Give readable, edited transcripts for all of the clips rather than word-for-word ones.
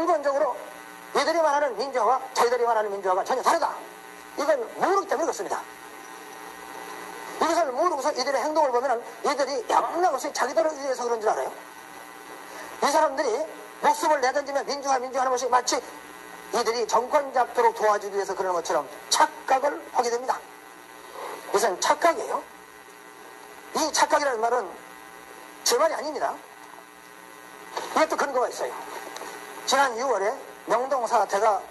근본적으로 이들이 말하는 민주화와 저희들이 말하는 민주화가 전혀 다르다. 이건 모르기 때문에 그렇습니다. 이것을 모르고서 이들의 행동을 보면 이들이 양락없이 자기들을 위해서 그런 줄 알아요. 이 사람들이 목숨을 내던지면 민주화하는 것이 마치 이들이 정권 잡도록 도와주기 위해서 그러는 것처럼 착각을 하게 됩니다. 이것은 착각이에요. 이 착각이라는 말은 제 말이 아닙니다. 이것도 근거가 있어요. 지난 6월에 명동 사태가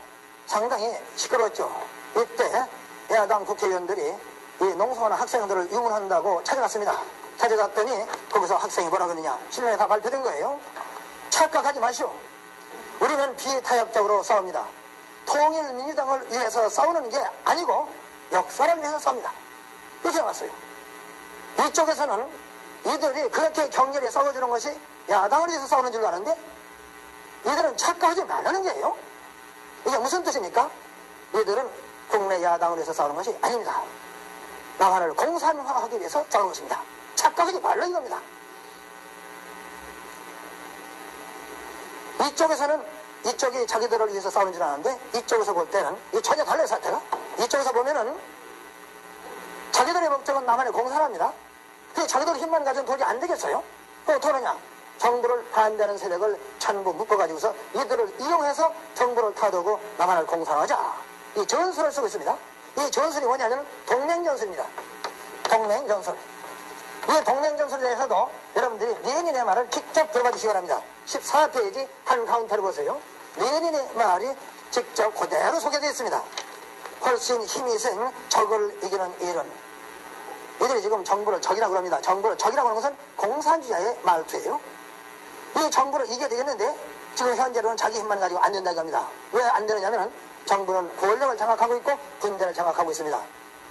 상당히 시끄러웠죠. 이때 야당 국회의원들이 이 농성하는 학생들을 유문한다고 찾아갔습니다. 찾아갔더니 거기서 학생이 뭐라 그러느냐, 신문에 다 발표된 거예요. 착각하지 마시오. 우리는 비타협적으로 싸웁니다. 통일민주당을 위해서 싸우는 게 아니고 역사를 위해서 싸웁니다. 이렇게 나왔어요. 이쪽에서는 이들이 그렇게 격렬히 싸워주는 것이 야당을 위해서 싸우는 줄 아는데 이들은 착각하지 말라는 게예요. 이게 무슨 뜻입니까? 이들은 국내 야당을 위해서 싸우는 것이 아닙니다. 남한을 공산화하기 위해서 싸우는 것입니다. 착각하지 말라는 겁니다. 이쪽에서는 이쪽이 자기들을 위해서 싸우는 줄 아는데 이쪽에서 볼 때는 전혀 달라요. 사태가. 이쪽에서 보면은 자기들의 목적은 남한을 공산화합니다. 자기들의 힘만 가지고는 도저히 안 되겠어요. 어떠느냐? 정부를 반대하는 세력을 전부 묶어가지고서 이들을 이용해서 정부를 타두고 남한을 공산화하자. 이 전술을 쓰고 있습니다. 이 전술이 뭐냐면 동맹전술입니다. 동맹전술. 이 동맹전술에 대해서도 여러분들이 레닌의 말을 직접 들어봐 주시기 바랍니다. 14페이지 한가운데를 보세요. 레닌의 말이 직접 그대로 소개되어 있습니다. 훨씬 힘이 센 적을 이기는 일은, 이들이 지금 정부를 적이라고 합니다. 정부를 적이라고 하는 것은 공산주의자의 말투예요. 이 정부를 이겨야 되겠는데 지금 현재로는 자기 힘만 가지고 안 된다고 합니다. 왜 안 되느냐면 정부는 권력을 장악하고 있고 군대를 장악하고 있습니다.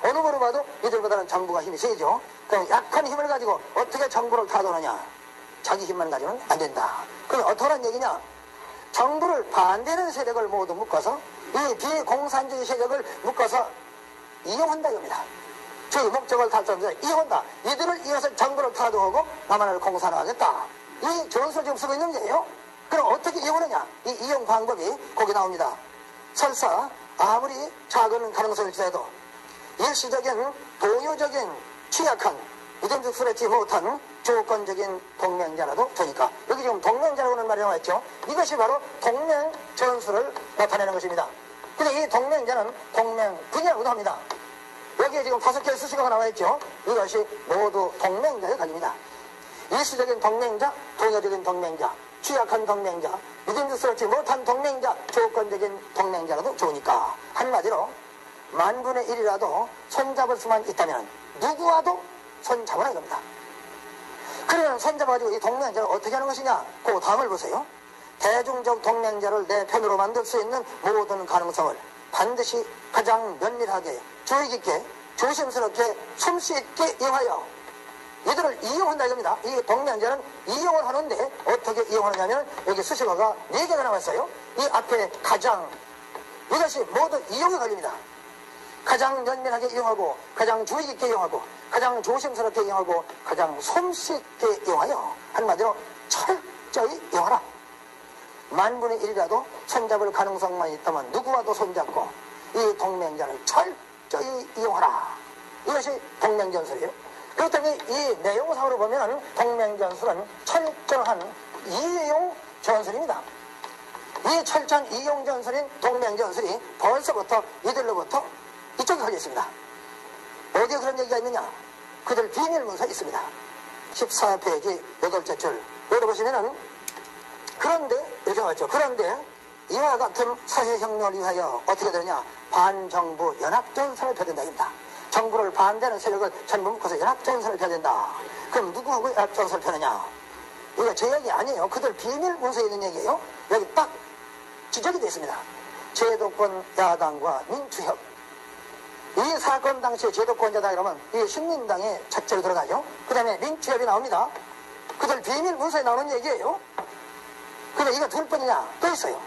어느 거로 봐도 이들보다는 정부가 힘이 세죠. 그럼 약한 힘을 가지고 어떻게 정부를 타도느냐? 자기 힘만 가지고는 안 된다. 그럼 어떠한 얘기냐? 정부를 반대하는 세력을 모두 묶어서 이 비공산주의 세력을 묶어서 이용한다 이겁니다. 저희 목적을 달성해서 이용한다. 이들을 이어서 정부를 타도하고 남한을 공산화하겠다. 이 전술을 지금 쓰고 있는 거예요. 그럼 어떻게 이용하느냐? 이 이용 방법이 거기 나옵니다. 설사 아무리 작은 가능성을 지나도 일시적인 동요적인 취약한 믿음직 수레지 못한 조건적인 동맹자라도 되니까, 여기 지금 동맹자라고 하는 말이 나와있죠. 이것이 바로 동맹 전술을 나타내는 것입니다. 근데 이 동맹자는 동맹군이라고도 합니다. 여기에 지금 5개의 수식어가 나와있죠. 이것이 모두 동맹자의 관입니다. 일시적인 동맹자, 동요적인 동맹자, 취약한 동맹자, 믿음직스럽지 못한 동맹자, 조건적인 동맹자라도 좋으니까, 한마디로 만분의 1이라도 손잡을 수만 있다면 누구와도 손잡으라 이겁니다. 그러면 손잡아가지고 이 동맹자를 어떻게 하는 것이냐? 그 다음을 보세요. 대중적 동맹자를 내 편으로 만들 수 있는 모든 가능성을 반드시 가장 면밀하게, 주의 깊게, 조심스럽게, 숨쉬 있게 이용하여 이들을 이용한다 이겁니다. 이 동맹자는 이용을 하는데 어떻게 이용하느냐면 여기 수식어가 4개가 나왔어요. 이 앞에 가장, 이것이 모두 이용에 걸립니다. 가장 면밀하게 이용하고, 가장 주의 깊게 이용하고, 가장 조심스럽게 이용하고, 가장 솜씨있게 이용하여, 한마디로 철저히 이용하라. 만분의 1이라도 손잡을 가능성만 있다면 누구와도 손잡고 이 동맹자를 철저히 이용하라. 이것이 동맹전술이에요. 그렇기 때문에 이 내용상으로 보면 동맹전술은 철저한 이용 전술입니다. 이 철저한 이용 전술인 동맹전술이 벌써부터 이들로부터 이쪽에 걸려 있습니다. 어디에 그런 얘기가 있느냐? 그들 비밀문서에 있습니다. 14페이지 8째 줄 열어보시면은, 그런데 이렇게 나왔죠. 그런데 이와 같은 사회혁명을 위하여 어떻게 되느냐? 반정부 연합전선을 펴댄다 입니다. 정부를 반대하는 세력을 전부 묶어서 연합전선을 펴댄다. 그럼 누구하고 연합전선을 펴느냐? 이거 제 얘기 아니에요. 그들 비밀문서에 있는 얘기예요. 여기 딱 지적이 되어 있습니다. 제도권 야당과 민주협. 이 사건 당시에 제도권자다 이러면 이 신민당의 첫째로 들어가죠. 그 다음에 민주협이 나옵니다. 그들 비밀 문서에 나오는 얘기예요. 근데 이거 둘 뿐이냐? 또 있어요.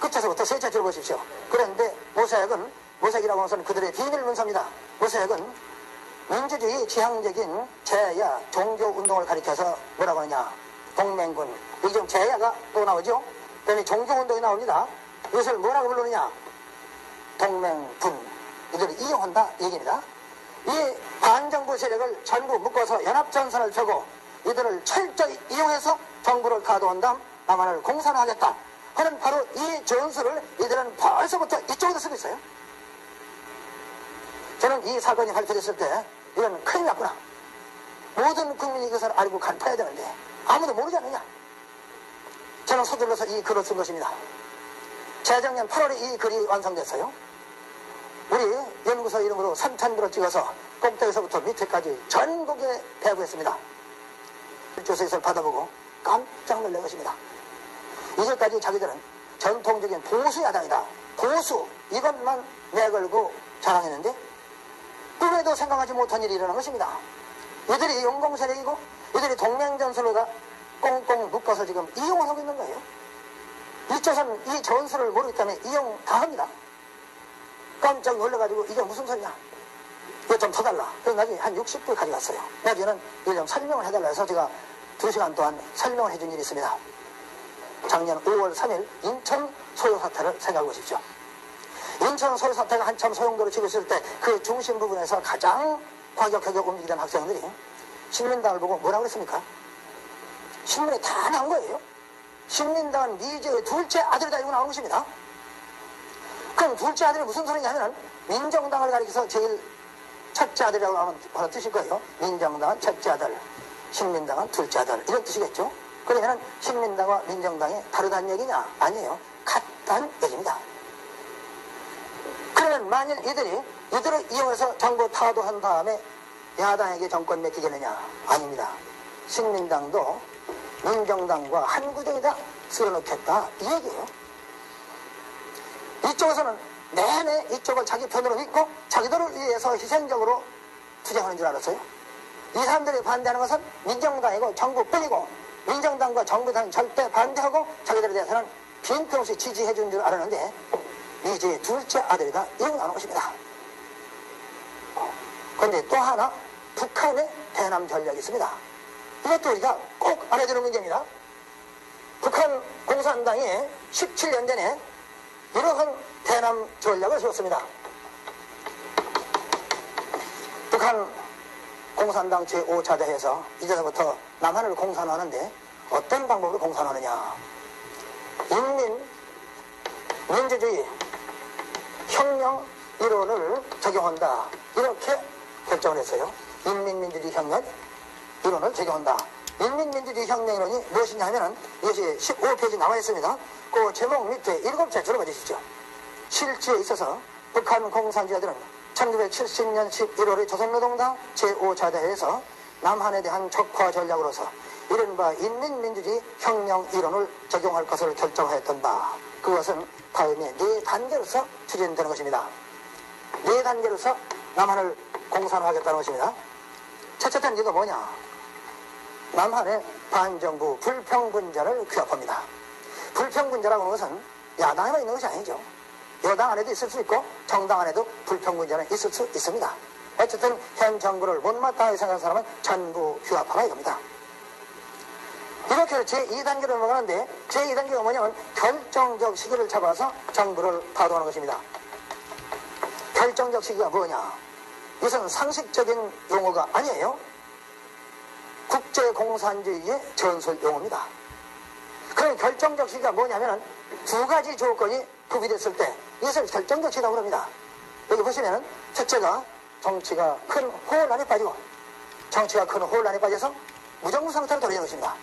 끝에서부터 셋째 줄 보십시오. 그런데 모색이라고 하는 것은 그들의 비밀 문서입니다. 모색은 민주주의 지향적인 제야 종교운동을 가리켜서 뭐라고 하느냐? 동맹군. 여기 좀 제야가 또 나오죠. 그다음에 종교운동이 나옵니다. 이것을 뭐라고 부르느냐? 동맹분. 이들을 이용한다 얘기입니다. 이 반정부 세력을 전부 묶어서 연합전선을 펴고 이들을 철저히 이용해서 정부를 가둬온 다음 남한을 공산화하겠다 하는 바로 이 전술을 이들은 벌써부터 이쪽에서 쓰고 있어요. 저는 이 사건이 밝혀졌을 때 이건 큰일 났구나. 모든 국민이 이것을 알고 간파해야 되는데 아무도 모르지 않느냐. 저는 서둘러서 이 글을 쓴 것입니다. 재작년 8월에 이 글이 완성됐어요. 우리 연구소 이름으로 3,000부를 찍어서 꼭대기서부터 밑에까지 전국에 배부했습니다. 조서에서 받아보고 깜짝 놀란 것입니다. 이제까지 자기들은 전통적인 보수 야당이다. 보수 이것만 내걸고 자랑했는데 꿈에도 생각하지 못한 일이 일어난 것입니다. 이들이 용공세력이고 이들이 동맹전술로다 꽁꽁 묶어서 지금 이용을 하고 있는 거예요. 이쪽은 이 전술을 모르기 때문에 이용 다 합니다. 깜짝 놀라가지고 이게 무슨 소리냐. 이거 좀 터달라. 그래서 나중에 한 60불 가져갔어요. 나중에는 이걸 좀 설명을 해달라 해서 제가 2시간 동안 설명을 해준 일이 있습니다. 작년 5월 3일 인천 소요 사태를 생각해 보십시오. 인천 소요 사태가 한참 소용돌이 치고 있을 때 그 중심 부분에서 가장 과격하게 움직이던 학생들이 신민당을 보고 뭐라고 그랬습니까? 신문에 다 나온 거예요. 신민당은 미제의 둘째 아들이다 이러고 나온 것입니다. 그럼 둘째 아들이 무슨 소리냐면 민정당을 가리켜서 제일 첫째 아들이라고 하는 뜻일 거예요. 민정당은 첫째 아들, 신민당은 둘째 아들 이런 뜻이겠죠. 그러면 신민당과 민정당이 다르다는 얘기냐? 아니에요. 같다는 얘기입니다. 그러면 만일 이들을 이용해서 정부 타도한 다음에 야당에게 정권 맡기겠느냐? 아닙니다. 신민당도 민정당과 한 구덩이다 쓸어넣겠다 이 얘기예요. 이쪽에서는 내내 이쪽을 자기 편으로 믿고 자기들을 위해서 희생적으로 투쟁하는 줄 알았어요. 이 사람들이 반대하는 것은 민정당이고 정부뿐이고 민정당과 정부당은 절대 반대하고 자기들에 대해서는 빈틈없이 지지해 준 줄 알았는데 이제 둘째 아들이다 이러고 나오는 것입니다. 그런데 또 하나 북한의 대남 전략이 있습니다. 이것도 우리가 꼭 알아두는 문제입니다. 북한 공산당이 17년 전에 이러한 대남 전략을 세웠습니다. 북한 공산당 제5차 대회에서 이제부터 남한을 공산화하는데 어떤 방법으로 공산화하느냐. 민주주의 혁명 이론을 적용한다. 이렇게 결정을 했어요. 인민민주주의 혁명 이론을 적용한다. 인민민주주의 혁명 이론이 무엇이냐 하면은 이것이 15페이지 나와 있습니다. 그 제목 밑에 7째 들어봐 주십시오. 실지에 있어서 북한 공산주의자들은 1970년 11월에 조선노동당 제5차 대회에서 남한에 대한 적화 전략으로서 이른바 인민민주주의 혁명 이론을 적용할 것을 결정하였던 바 그것은 다음에 4단계로서 추진되는 것입니다. 4단계로서 남한을 공산화하겠다는 것입니다. 첫째 단계가 뭐냐? 남한의 반정부 불평분자를 규합합니다. 불평분자라고 하는 것은 야당에만 있는 것이 아니죠. 여당 안에도 있을 수 있고 정당 안에도 불평분자는 있을 수 있습니다. 어쨌든 현 정부를 못마땅하게 생각하는 사람은 전부 규합하라 이겁니다. 이렇게 제2단계로 넘어가는데 제2단계가 뭐냐면 결정적 시기를 잡아서 정부를 타도하는 것입니다. 결정적 시기가 뭐냐? 이것은 상식적인 용어가 아니에요. 국제공산주의의 전술 용어입니다. 그럼 결정적 시기가 뭐냐면 두 가지 조건이 구비됐을 때 이것을 결정적 시기라고 합니다. 여기 보시면 첫째가 정치가 큰 혼란에 빠지고 정치가 큰 혼란에 빠져서 무정부 상태로 돌아가는 것입니다.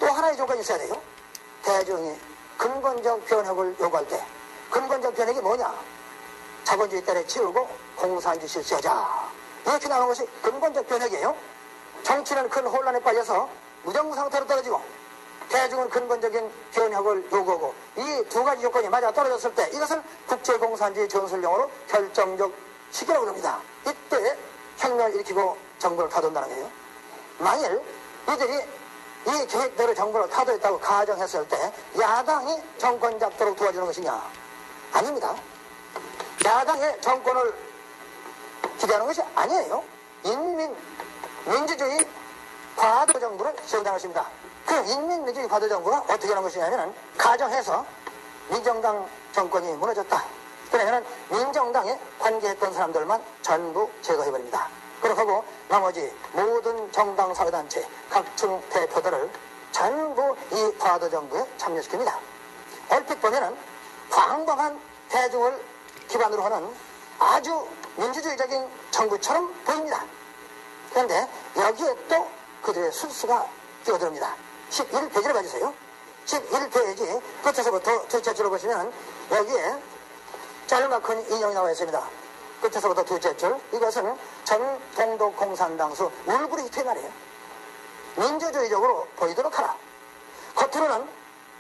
또 하나의 조건이 있어야 돼요. 대중이 근본적 변혁을 요구할 때 근본적 변혁이 뭐냐? 자본주의 때려치우고 공산주의 실시하자. 이렇게 나오는 것이 근본적 변혁이에요. 정치는 큰 혼란에 빠져서 무정부 상태로 떨어지고 대중은 근본적인 변혁을 요구하고 이 두 가지 조건이 맞아 떨어졌을 때 이것을 국제공산주의 전술용어로 결정적 시기라고 합니다. 이때 혁명을 일으키고 정부를 타도한다는 거예요. 만일 이들이 이 계획대로 정부를 타도했다고 가정했을 때 야당이 정권 잡도록 도와주는 것이냐? 아닙니다. 야당의 정권을 기대하는 것이 아니에요. 민주주의 과도 정부를 세운다는 것입니다. 그 인민민주주의 과도정부가 어떻게 하는 것이냐면은 가정해서 민정당 정권이 무너졌다. 그러면은 민정당에 관계했던 사람들만 전부 제거해버립니다. 그렇게 하고 나머지 모든 정당 사회단체 각층 대표들을 전부 이 과도정부에 참여시킵니다. 얼핏 보면은 광범한 대중을 기반으로 하는 아주 민주주의적인 정부처럼 보입니다. 그런데 여기에 또 그들의 술수가 끼어듭니다. 11페이지를 봐주세요. 11페이지 끝에서부터 둘째 줄을 보시면 여기에 짤막한 인용이 나와 있습니다. 끝에서부터 둘째 줄, 이것은 전 동독 공산당수 울브리히트의 말이에요. 민주주의적으로 보이도록 하라. 겉으로는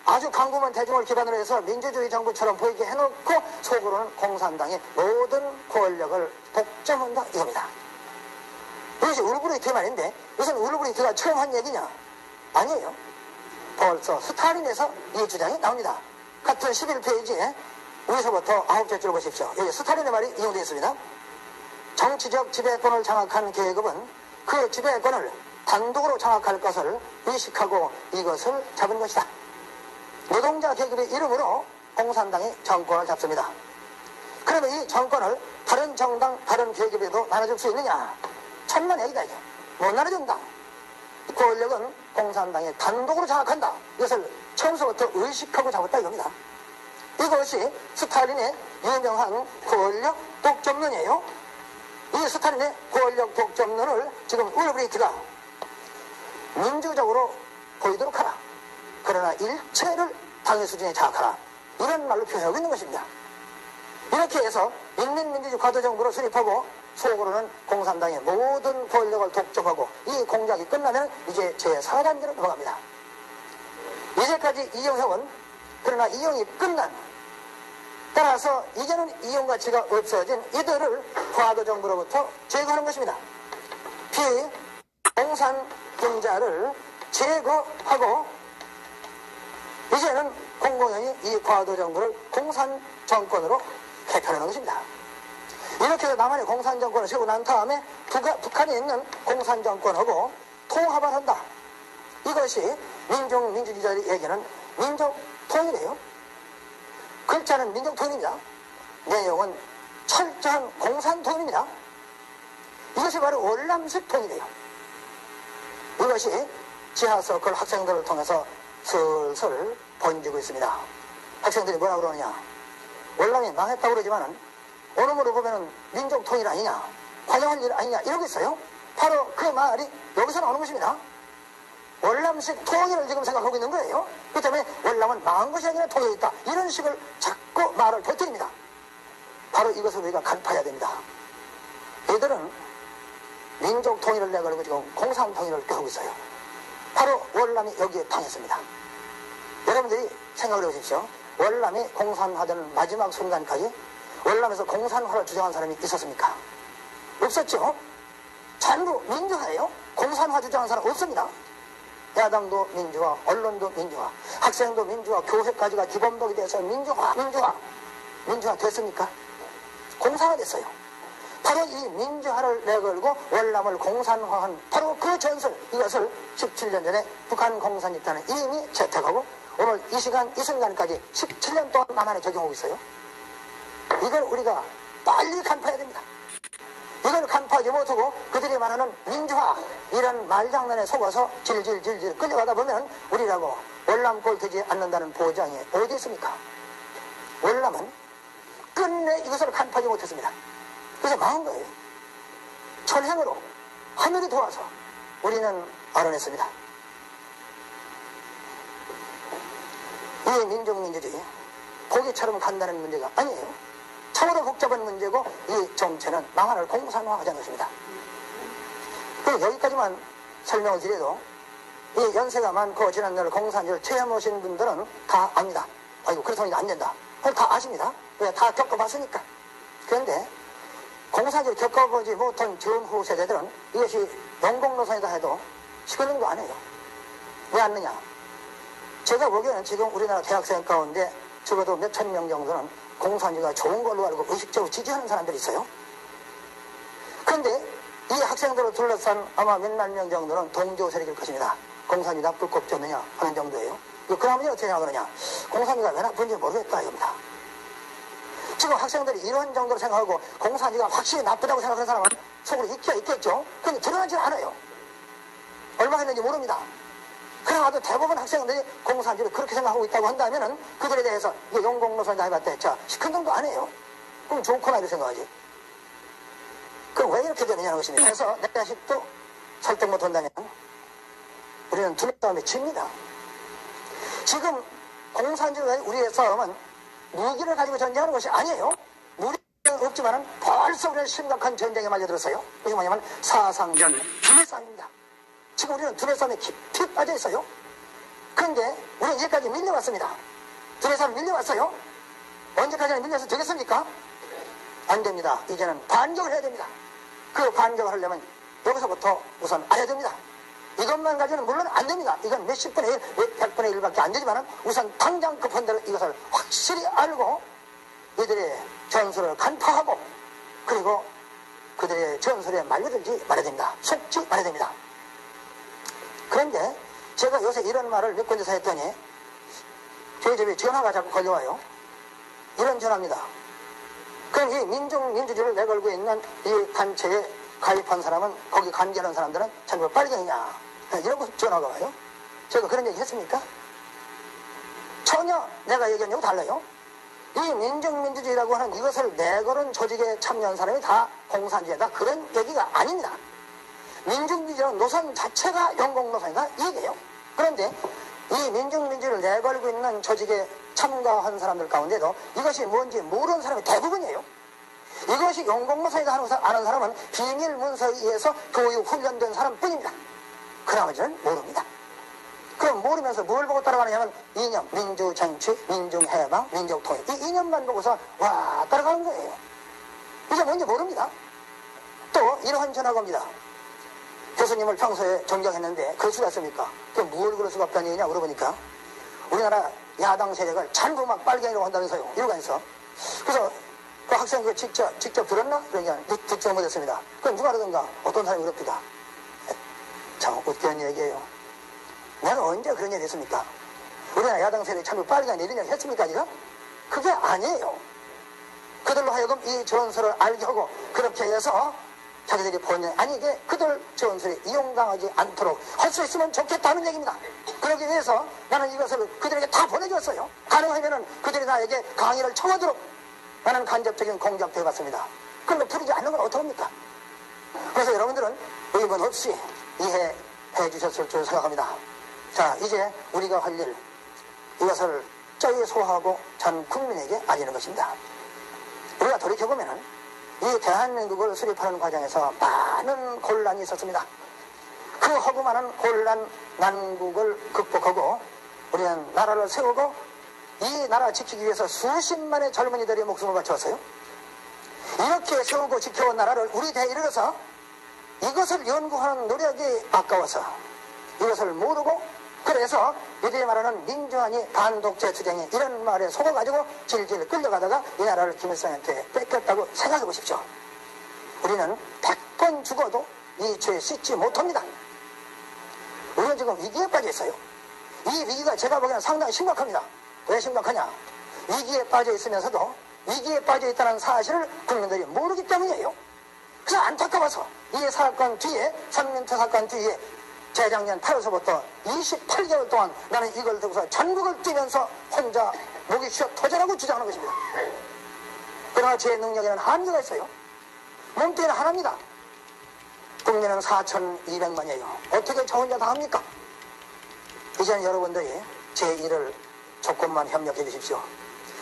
아주 강구만 대중을 기반으로 해서 민주주의 정부처럼 보이게 해놓고 속으로는 공산당의 모든 권력을 독점한다 이겁니다. 이것이 울브리히트의 말인데 무슨 울브리히트가 처음 한 얘기냐? 아니에요. 벌써 스탈린에서 이 주장이 나옵니다. 같은 11페이지에 위에서부터 9째 줄을 보십시오. 여기 스탈린의 말이 이용되어 있습니다. 정치적 지배권을 장악한 계급은 그 지배권을 단독으로 장악할 것을 의식하고 이것을 잡은 것이다. 노동자 계급의 이름으로 공산당이 정권을 잡습니다. 그러면 이 정권을 다른 정당, 다른 계급에도 나눠줄 수 있느냐? 천만 얘기다 이게. 못 나눠준다. 권력은 공산당이 단독으로 장악한다. 이것을 처음부터 의식하고 잡았다 이겁니다. 이것이 스탈린의 유명한 권력 독점론이에요. 이 스탈린의 권력 독점론을 지금 울브리히트가 민주적으로 보이도록 하라. 그러나 일체를 당의 수준에 장악하라. 이런 말로 표현하고 있는 것입니다. 이렇게 해서 인민민주주의 과도정부로 수립하고 속으로는 공산당의 모든 권력을 독점하고 이 공작이 끝나면 이제 제4단계로 넘어갑니다. 이제까지 이용형은 그러나 이용이 끝난 따라서 이제는 이용 가치가 없어진 이들을 과도정부로부터 제거하는 것입니다. 비공산분자를 제거하고 이제는 공공연히 이 과도정부를 공산정권으로 개편하는 것입니다. 이렇게 해서 남한의 공산정권을 세우고 난 다음에 북한에 있는 공산정권하고 통합을 한다. 이것이 민주주의자들이 얘기하는 민족통일이에요. 글자는 민족통일입니다. 내용은 철저한 공산통일입니다. 이것이 바로 월남식 통일이에요. 이것이 지하서클 학생들을 통해서 슬슬 번지고 있습니다. 학생들이 뭐라 그러느냐? 월남이 망했다고 그러지만은 오늘으로 보면은 민족통일 아니냐? 관여할 일 아니냐? 이러고 있어요. 바로 그 말이 여기서 나오는 것입니다. 월남식 통일을 지금 생각하고 있는 거예요. 그 때문에 월남은 망한 것이 아니라 통일이 있다. 이런 식을 자꾸 말을 터뜨립니다. 바로 이것을 우리가 간파해야 됩니다. 이들은 민족 통일을 내걸고 지금 공산 통일을 꾀하고 있어요. 바로 월남이 여기에 당했습니다. 여러분들이 생각을 해보십시오. 월남이 공산화되는 마지막 순간까지 월남에서 공산화를 주장한 사람이 있었습니까? 없었죠. 전부 민주화예요. 공산화 주장한 사람 없습니다. 야당도 민주화, 언론도 민주화, 학생도 민주화, 교회까지가 기본복이 돼서 민주화 됐습니까? 공산화 됐어요. 바로 이 민주화를 내걸고 월남을 공산화한 바로 그 전설, 이것을 17년 전에 북한 공산집단은 이미 채택하고 오늘 이 시간, 이 순간까지 17년 동안 남한에 적용하고 있어요. 이걸 우리가 빨리 간파해야 됩니다. 이걸 간파하지 못하고 그들이 말하는 민주화 이런 말장난에 속아서 질질질질 끌려가다 보면 우리라고 월남골 되지 않는다는 보장이 어디 있습니까? 월남은 끝내 이것을 간파하지 못했습니다. 그래서 망한 거예요. 천행으로 하늘이 도와서 우리는 알아냈습니다. 이 민족민주주의 고기처럼 간다는 문제가 아니에요. 참으로 복잡한 문제고 이 정체는 망한을 공산화하자는 것입니다. 여기까지만 설명을 드려도 이 연세가 많고 지난날 공산주의를 체험 오신 분들은 다 압니다. 아이고 그렇다니까 안 된다. 다 아십니다. 왜? 다 겪어봤으니까. 그런데 공산주의를 겪어보지 못한 전후 세대들은 이것이 영공노선이다 해도 시끄러움도 안 해요. 왜 안 느냐? 제가 보기에는 지금 우리나라 대학생 가운데 적어도 몇천 명 정도는 공산주의가 좋은 걸로 알고 의식적으로 지지하는 사람들이 있어요. 그런데 이 학생들을 둘러싼 아마 몇만 명 정도는 동조 세력일 것입니다. 공산이 나쁠 것 없지 않느냐 하는 정도예요. 그러면 어떻게 생각하느냐. 공산이가 왜 나쁜지 모르겠다 이겁니다. 지금 학생들이 이런 정도로 생각하고 공산이가 확실히 나쁘다고 생각하는 사람은 속으로 있겠죠. 근데 드러나지 않아요. 얼마나 했는지 모릅니다. 그래도 대부분 학생들이 공산주의를 그렇게 생각하고 있다고 한다면은 그들에 대해서 이게 용공노선자 해봤대. 자, 시큰둥도 안 해요. 그럼 좋구나 이렇게 생각하지. 그럼 왜 이렇게 되느냐는 것입니다. 그래서 내 자식도 설득 못한다면 우리는 두뇌 싸움에 집니다. 지금 공산주의의 우리의 싸움은 무기를 가지고 전쟁하는 것이 아니에요. 무기는 없지만은 벌써 우리는 심각한 전쟁에 말려들었어요. 이게 뭐냐면 사상전 두뇌 싸움입니다. 지금 우리는 두뇌 싸움에 깊이 빠져 있어요. 그런데 우리는 이제까지 밀려왔습니다. 두뇌 싸움 밀려왔어요. 언제까지나 밀려서 되겠습니까? 안 됩니다. 이제는 반격을 해야 됩니다. 그 반격을 하려면 여기서부터 우선 알아야 됩니다. 이것만 가지고는 물론 안 됩니다. 이건 몇십 분의 1, 몇 백분의 1밖에 안 되지만 우선 당장 급한 대로 이것을 확실히 알고 이들의 전술을 간파하고 그리고 그들의 전술에 말려들지 말아야 됩니다. 속지 말아야 됩니다. 그런데 제가 요새 이런 말을 몇 군데서 했더니 저희 집에 전화가 자꾸 걸려와요. 이런 전화입니다. 그럼 이 민주주의를 내걸고 있는 이 단체에 가입한 사람은 거기 관계하는 사람들은 전부 빨갱이냐 이런 거 전화가 와요. 제가 그런 얘기 했습니까? 전혀 내가 얘기한 거하고 달라요. 이 민주주의라고 하는 이것을 내걸은 조직에 참여한 사람이 다 공산주의다 그런 얘기가 아닙니다. 민주주의라는 노선 자체가 영공노선이다 이 얘기예요. 그런데 이 민주주의를 내걸고 있는 조직에 참가한 사람들 가운데도 이것이 뭔지 모르는 사람이 대부분이에요. 이것이 영공노선이다 아는 사람은 비밀 문서에 의해서 교육 훈련된 사람뿐입니다. 그 나머지는 모릅니다. 그럼 모르면서 뭘 보고 따라가느냐면 이념, 민주정치, 민중해방, 민족통일 이 이념만 보고서 와 따라가는 거예요. 이게 뭔지 모릅니다. 또 이러한 전화가 옵니다. 교수님을 평소에 존경했는데 그럴 수가 있습니까? 그럼 뭘 그럴 수가 없다는 얘기냐 물어보니까 우리나라 야당 세력을 전부 막 빨갱이라고 한다면서요. 이유가 있어. 그래서 그 학생 그 직접 들었나? 그러니까 듣지 못했습니다. 그럼 누가 그러던가 어떤 사람이 그럽니다. 참 웃기는 얘기예요. 내가 언제 그런 얘기 했습니까? 우리나라 야당 세력이 전부 빨갱이 이런 얘기 했습니까 지금? 그게 아니에요. 그들로 하여금 이 전설을 알게 하고 그렇게 해서 자기들이 본인 아니 이게 그들 전술에 이용당하지 않도록 할 수 있으면 좋겠다는 얘기입니다. 그러기 위해서 나는 이것을 그들에게 다 보내줬어요. 가능하면은 그들이 나에게 강의를 청하도록 나는 간접적인 공작도 해봤습니다. 그런데 풀리지 않는 건 어떡합니까? 그래서 여러분들은 의문 없이 이해해 주셨을 줄 생각합니다. 자 이제 우리가 할 일 이것을 쩌이 소화하고 전 국민에게 알리는 것입니다. 우리가 돌이켜보면은 이 대한민국을 수립하는 과정에서 많은 곤란이 있었습니다. 그 허구 많은 곤란 난국을 극복하고 우리는 나라를 세우고 이 나라 지키기 위해서 수십만의 젊은이들이 목숨을 바쳤어요. 이렇게 세우고 지켜온 나라를 우리 대에 이르러서 이것을 연구하는 노력이 아까워서 이것을 모르고 그래서 이들이 말하는 민주화니 반독재 투쟁이 이런 말에 속아가지고 질질 끌려가다가 이 나라를 김일성한테 뺏겼다고 생각해 보십시오. 우리는 100번 죽어도 이 죄 씻지 못합니다. 우리는 지금 위기에 빠져 있어요. 이 위기가 제가 보기에는 상당히 심각합니다. 왜 심각하냐? 위기에 빠져 있으면서도 위기에 빠져 있다는 사실을 국민들이 모르기 때문이에요. 그래서 안타까워서 이 사건 뒤에 삼민트 사건 뒤에 재작년 8월서부터 28개월 동안 나는 이걸 들고서 전국을 뛰면서 혼자 목이 쉬어 터져라고 주장하는 것입니다. 그러나 제 능력에는 한계가 있어요. 몸뚱이는 하나입니다. 국민은 4,200만이에요. 어떻게 저 혼자 다 합니까? 이제는 여러분들이 제 일을 조금만 협력해 주십시오.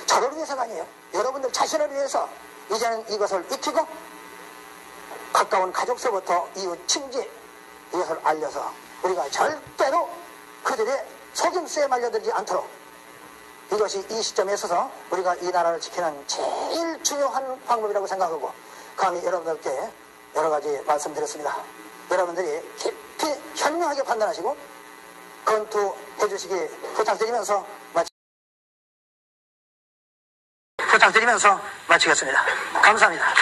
저를 위해서가 아니에요. 여러분들 자신을 위해서 이제는 이것을 익히고 가까운 가족서부터 이웃 친지 이것을 알려서 우리가 절대로 그들의 속임수에 말려들지 않도록 이것이 이 시점에 있어서 우리가 이 나라를 지키는 제일 중요한 방법이라고 생각하고 감히 여러분들께 여러 가지 말씀드렸습니다. 여러분들이 깊이 현명하게 판단하시고 검토해 주시기 부탁드리면서 마치겠습니다. 감사합니다.